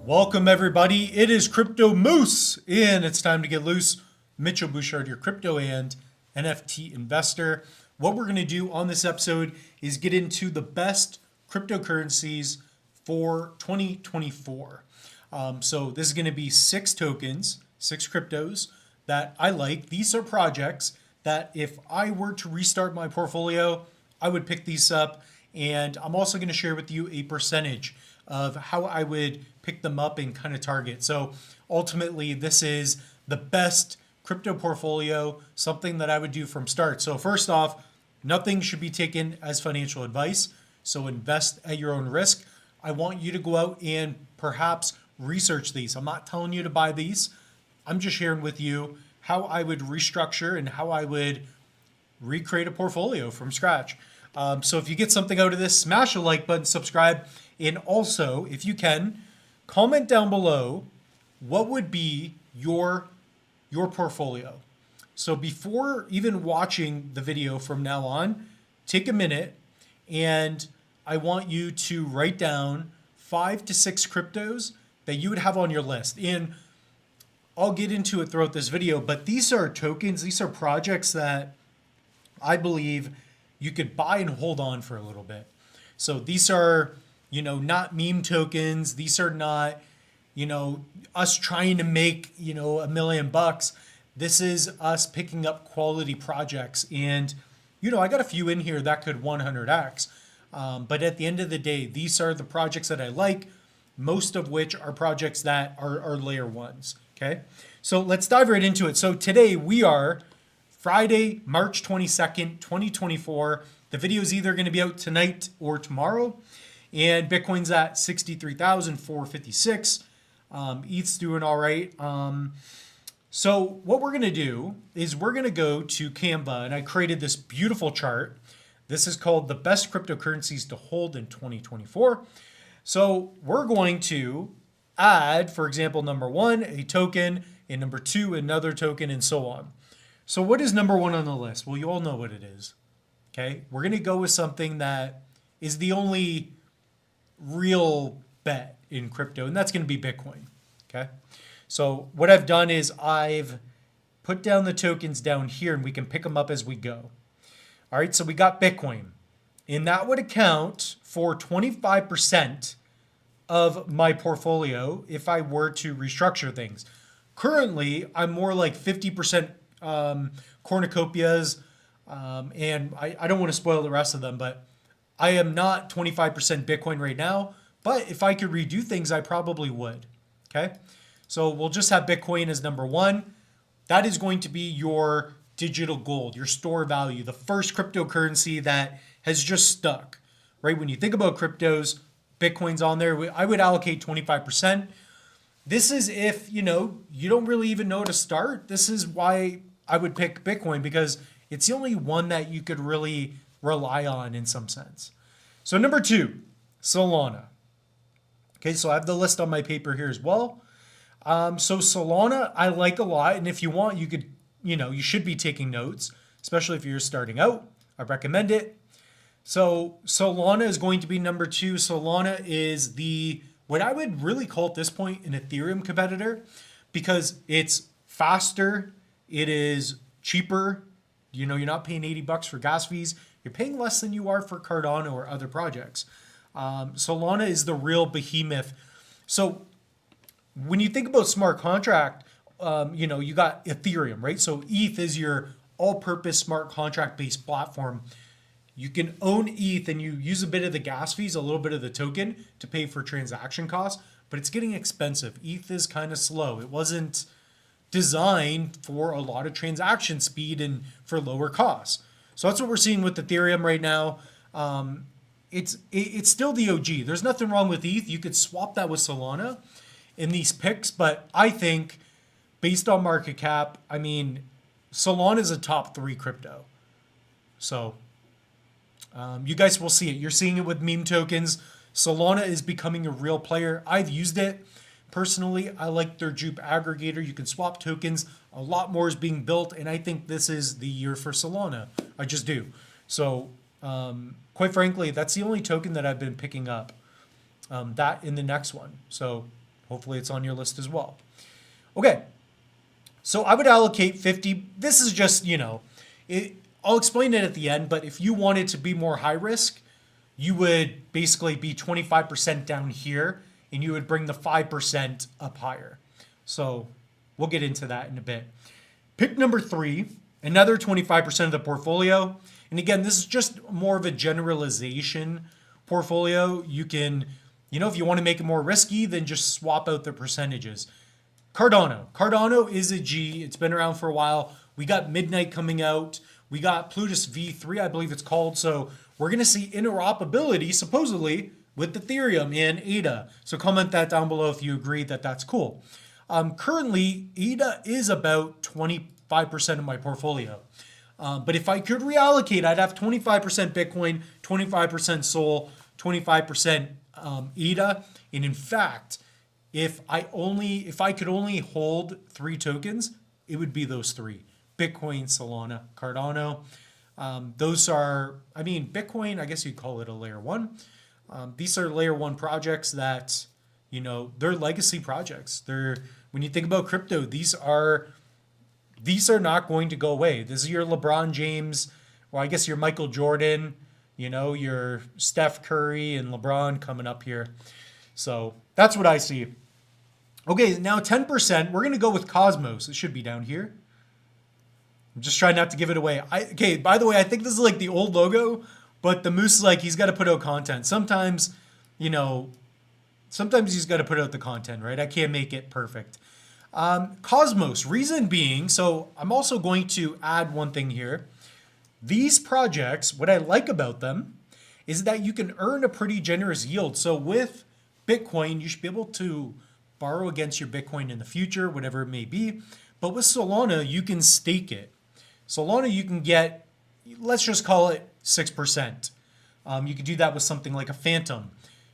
Welcome everybody. It is Crypto Moose, and it's time to get loose. Mitchell Bouchard, your crypto and NFT investor. What we're going to do on this episode is get into the best cryptocurrencies for 2024. So this is going to be 6 tokens, 6 cryptos that I like. These are projects that if I were to restart my portfolio, I would pick these up. And I'm also going to share with you a percentage of how I would pick them up and kind of target. So ultimately, this is the best crypto portfolio, something that I would do from start. So first off, nothing should be taken as financial advice. So invest at your own risk. I want you to go out and perhaps research these. I'm not telling you to buy these. I'm just sharing with you how I would restructure and how I would recreate a portfolio from scratch. So if you get something out of this, smash a like button, subscribe, and also, if you can, comment down below what would be your portfolio. So before even watching the video from now on, take a minute and I want you to write down 5 to 6 cryptos that you would have on your list. And I'll get into it throughout this video, but these are tokens, these are projects that I believe you could buy and hold on for a little bit. So these are, not meme tokens. These are not, us trying to make, $1 million. This is us picking up quality projects. And, I got a few in here that could 100x. But at the end of the day, these are the projects that I like, most of which are projects that are layer ones. Okay. So let's dive right into it. So today we are Friday, March 22nd, 2024. The video is either going to be out tonight or tomorrow. And Bitcoin's at 63,456. ETH's doing all right. So what we're going to do is we're going to go to Canva, and I created this beautiful chart. This is called the best cryptocurrencies to hold in 2024. So we're going to add, for example, number 1, a token, and number 2, another token, and so on. So what is number 1 on the list? Well, you all know what it is. Okay, we're going to go with something that is the only real bet in crypto, and that's going to be Bitcoin. Okay, so what I've done is I've put down the tokens down here, and we can pick them up as we go. All right, so we got Bitcoin, and that would account for 25% of my portfolio if I were to restructure things. Currently, I'm more like 50% cornucopias, and I don't want to spoil the rest of them, but I am not 25% Bitcoin right now. But if I could redo things, I probably would. Okay, so we'll just have Bitcoin as number 1. That is going to be your digital gold, your store value, the first cryptocurrency that has just stuck, right? When you think about cryptos, Bitcoin's on there. I would allocate 25%. This is if, you don't really even know to start. This is why I would pick Bitcoin, because it's the only one that you could really rely on in some sense. So number 2, Solana. Okay, so I have the list on my paper here as well. So Solana, I like a lot. And if you want, you could, you should be taking notes, especially if you're starting out. I recommend it. So Solana is going to be number 2. Solana is what I would really call at this point an Ethereum competitor, because it's faster, it is cheaper. You're not paying $80 for gas fees. You're paying less than you are for Cardano or other projects. Solana is the real behemoth. So when you think about smart contract, you got Ethereum, right? So ETH is your all-purpose smart contract-based platform. You can own ETH and you use a bit of the gas fees, a little bit of the token to pay for transaction costs, but it's getting expensive. ETH is kind of slow. It wasn't designed for a lot of transaction speed and for lower costs. So that's what we're seeing with Ethereum right now. It's still the OG. There's nothing wrong with ETH. You could swap that with Solana in these picks, but I think based on market cap, Solana is a top 3 crypto. So you guys will see it. You're seeing it with meme tokens. Solana is becoming a real player. I've used it. Personally, I like their Jupe aggregator. You can swap tokens. A lot more is being built, and I think this is the year for Solana. I just do. So quite frankly, that's the only token that I've been picking up. That in the next one. So Hopefully it's on your list as well. Okay, so I would allocate 50. This is just, I'll explain it at the end, but if you wanted to be more high risk, you would basically be 25% down here and you would bring the 5% up higher. So we'll get into that in a bit. Pick number 3, another 25% of the portfolio. And again, this is just more of a generalization portfolio. You can, if you want to make it more risky, then just swap out the percentages. Cardano. Cardano is a G. It's been around for a while. We got Midnight coming out. We got Plutus V3, I believe it's called. So we're going to see interoperability, supposedly, with Ethereum and ADA. So comment that down below if you agree that that's cool. Currently, ADA is about 25% of my portfolio. But if I could reallocate, I'd have 25% Bitcoin, 25% Sol, 25% ADA. And in fact, if I could only hold 3 tokens, it would be those 3: Bitcoin, Solana, Cardano. Those are, Bitcoin, I guess you'd call it a layer 1. These are layer 1 projects that, they're legacy projects. When you think about crypto, these are not going to go away. This is your LeBron James, or I guess your Michael Jordan, your Steph Curry and LeBron coming up here. So that's what I see. Okay, now 10%, we're going to go with Cosmos. It should be down here. I'm just trying not to give it away. Okay, by the way, I think this is like the old logo, but the moose is like, he's got to put out content. Sometimes he's got to put out the content, right? I can't make it perfect. Cosmos, reason being, so I'm also going to add one thing here. These projects, what I like about them is that you can earn a pretty generous yield. So with Bitcoin, you should be able to borrow against your Bitcoin in the future, whatever it may be. But with Solana, you can stake it. Solana, you can get, let's just call it 6%. You could do that with something like a Phantom.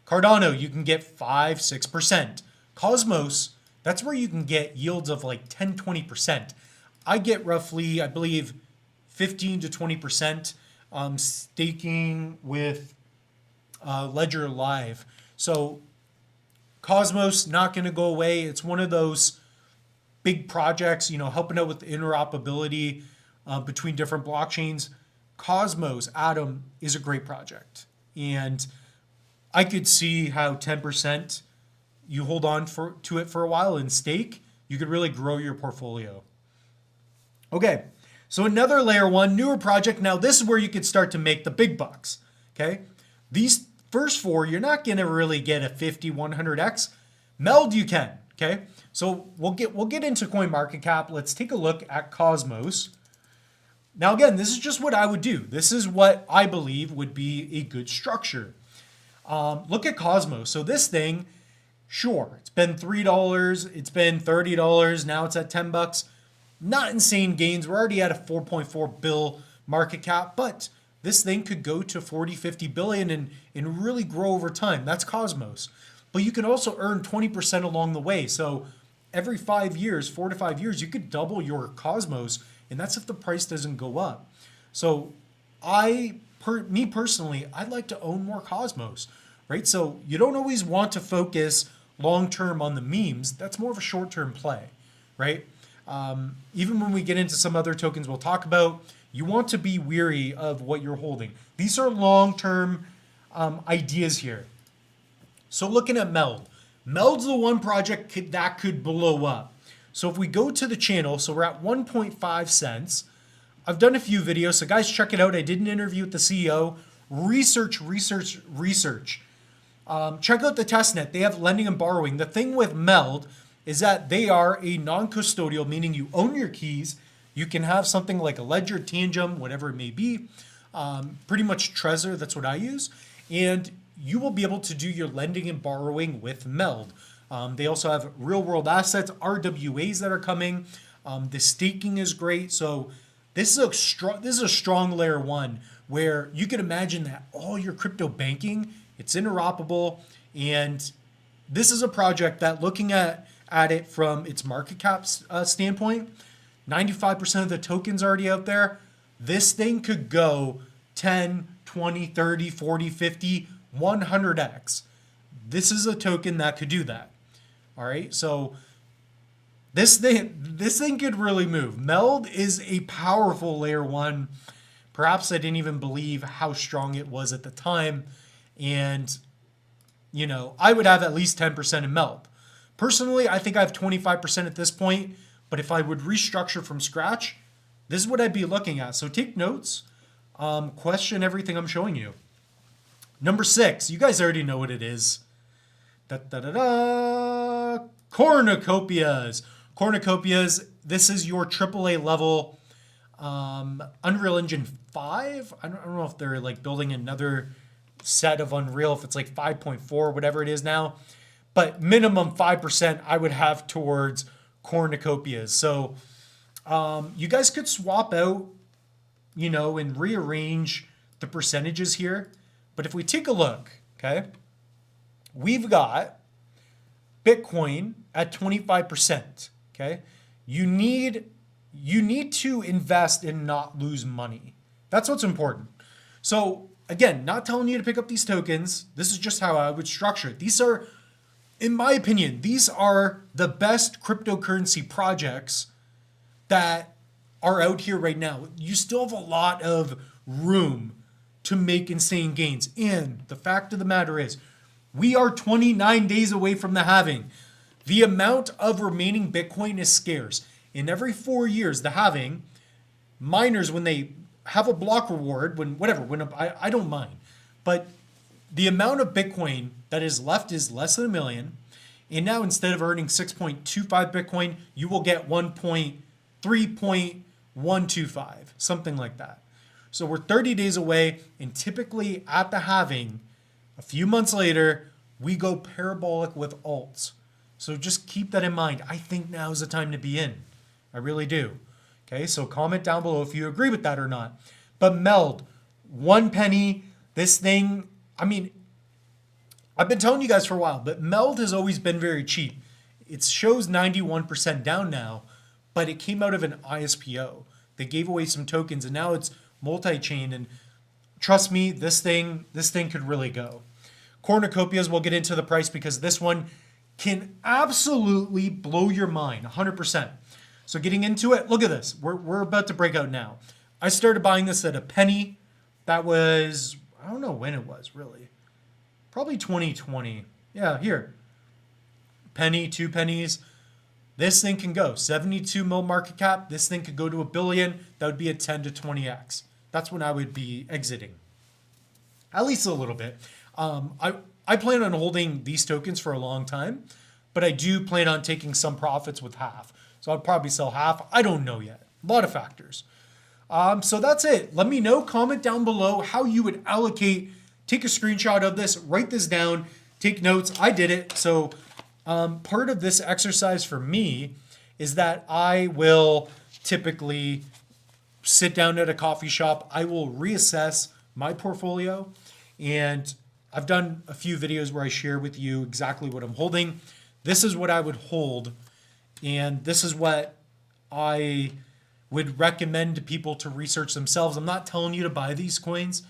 Cardano, you can get 5, 6%. Cosmos, that's where you can get yields of like 10, 20%. I get roughly, I believe, 15 to 20% staking with Ledger Live. So Cosmos, not going to go away. It's one of those big projects, helping out with interoperability between different blockchains. Cosmos, Atom, is a great project. And I could see how 10% you hold on to it for a while and stake, you could really grow your portfolio. Okay, so another layer 1, newer project. Now this is where you could start to make the big bucks. Okay, these first 4, you're not going to really get a 50, 100x. Meld you can. Okay, so we'll get into CoinMarketCap. Let's take a look at Cosmos. Now again, this is just what I would do. This is what I believe would be a good structure. Look at Cosmos. So this thing, sure, it's been $3, it's been $30, now it's at $10. Not insane gains. We're already at a 4.4 bill market cap, but this thing could go to 40, 50 billion and really grow over time. That's Cosmos. But you can also earn 20% along the way. So every 5 years, 4 to 5 years, you could double your Cosmos, and that's if the price doesn't go up. So me personally, I'd like to own more Cosmos, right? So you don't always want to focus long-term on the memes. That's more of a short-term play, right? Even when we get into some other tokens we'll talk about, you want to be weary of what you're holding. These are long-term ideas here. So looking at Meld. Meld's the one project that could blow up. So if we go to the channel, so we're at 1.5 cents. I've done a few videos, so guys, check it out. I did an interview with the CEO. Research. Check out the testnet. They have lending and borrowing. The thing with Meld is that they are a non-custodial, meaning you own your keys. You can have something like a Ledger, Tangem, whatever it may be. Pretty much Trezor, that's what I use. And you will be able to do your lending and borrowing with Meld. They also have real-world assets, RWAs that are coming. The staking is great. So this is a strong layer 1 where you can imagine that all your crypto banking, it's interoperable. And this is a project that, looking at it from its market cap standpoint, 95% of the tokens already out there. This thing could go 10, 20, 30, 40, 50, 100x. This is a token that could do that. All right, so this thing could really move. Meld is a powerful layer one. Perhaps I didn't even believe how strong it was at the time. And, you know, I would have at least 10% in Meld. Personally, I think I have 25% at this point. But if I would restructure from scratch, this is what I'd be looking at. So take notes, question everything I'm showing you. Number 6, you guys already know what it is. Cornucopias. Cornucopias, this is your AAA level Unreal Engine 5. I don't know if they're like building another set of Unreal, if it's like 5.4, whatever it is now. But minimum 5% I would have towards cornucopias. So you guys could swap out, you know, and rearrange the percentages here. But if we take a look, okay, we've got Bitcoin at 25%. Okay, you need to invest and not lose money. That's what's important. So again, not telling you to pick up these tokens. This is just how I would structure it. These are, in my opinion, these are the best cryptocurrency projects that are out here right now. You still have a lot of room to make insane gains. And the fact of the matter is, we are 29 days away from the halving. The amount of remaining Bitcoin is scarce. In every 4 years, the halving, miners, when they have a block reward, I don't mind. But the amount of Bitcoin that is left is less than 1 million. And now instead of earning 6.25 Bitcoin, you will get 3.125, something like that. So we're 30 days away, and typically at the halving, a few months later, we go parabolic with alts. So just keep that in mind. I think now is the time to be in. I really do. Okay, so comment down below if you agree with that or not. But Meld, 1 penny, this thing, I mean, I've been telling you guys for a while, but Meld has always been very cheap. It shows 91% down now, but it came out of an ISPO. They gave away some tokens, and now it's multi-chain, and trust me, this thing could really go. Cornucopias, we'll get into the price because this one can absolutely blow your mind, 100%. So getting into it, look at this. We're about to break out now. I started buying this at a penny. That was, I don't know when it was, really. Probably 2020. Yeah, here. Penny, 2 pennies. This thing can go 72 mil market cap. This thing could go to $1 billion. That would be a 10 to 20x. That's when I would be exiting. At least a little bit. I plan on holding these tokens for a long time, but I do plan on taking some profits with half. So I'll probably sell half. I don't know yet. A lot of factors. So that's it. Let me know. Comment down below how you would allocate. Take a screenshot of this. Write this down. Take notes. I did it. So part of this exercise for me is that I will typically sit down at a coffee shop. I will reassess my portfolio, and I've done a few videos where I share with you exactly what I'm holding. This is what I would hold, and this is what I would recommend to people to research themselves. I'm not telling you to buy these coins.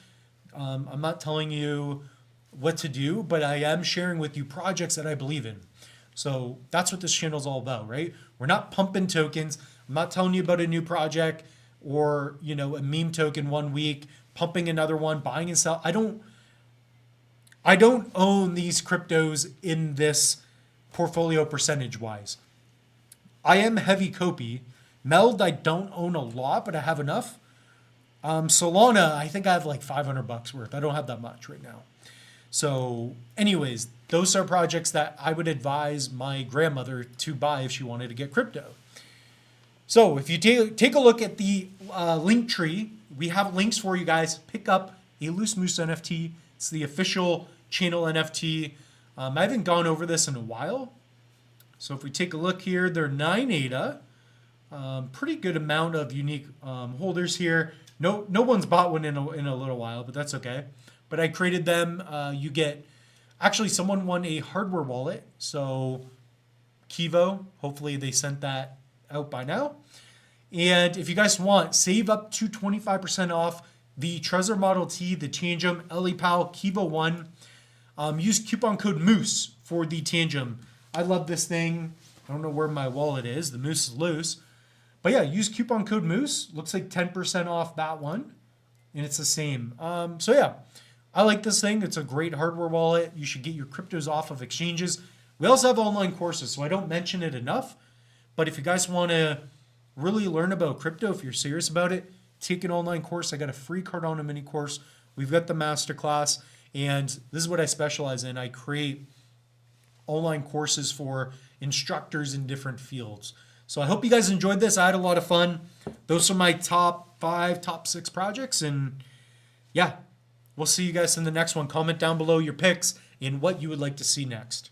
I'm not telling you what to do, but I am sharing with you projects that I believe in. So that's what this channel is all about, right? We're not pumping tokens. I'm not telling you about a new project or, you know, a meme token 1 week, pumping another one, buying and sell. I don't own these cryptos in this portfolio percentage wise. I am heavy COPI. Meld, I don't own a lot, but I have enough. Solana, I think I have like $500 worth. I don't have that much right now. So anyways, those are projects that I would advise my grandmother to buy if she wanted to get crypto. So if you take a look at the link tree, we have links for you guys. Pick up a Loose Moose NFT. It's the official channel NFT. I haven't gone over this in a while. So if we take a look here, they're 9 ADA. Pretty good amount of unique holders here. No one's bought one in a little while, but that's okay. But I created them. You get, actually someone won a hardware wallet. So Kivo, hopefully they sent that out by now. And if you guys want, save up to 25% off the Trezor Model T, the Tangem, LEPAL, Kivo 1. Use coupon code MOOSE for the Tangem. I love this thing. I don't know where my wallet is. The Moose is loose. But yeah, use coupon code Moose. Looks like 10% off that one. And it's the same. So yeah, I like this thing. It's a great hardware wallet. You should get your cryptos off of exchanges. We also have online courses, so I don't mention it enough. But if you guys want to really learn about crypto, if you're serious about it, take an online course. I got a free Cardano mini course. We've got the Masterclass. And this is what I specialize in. I create online courses for instructors in different fields. So I hope you guys enjoyed this. I had a lot of fun. Those are my top 5, top 6 projects. And yeah, we'll see you guys in the next one. Comment down below your picks and what you would like to see next.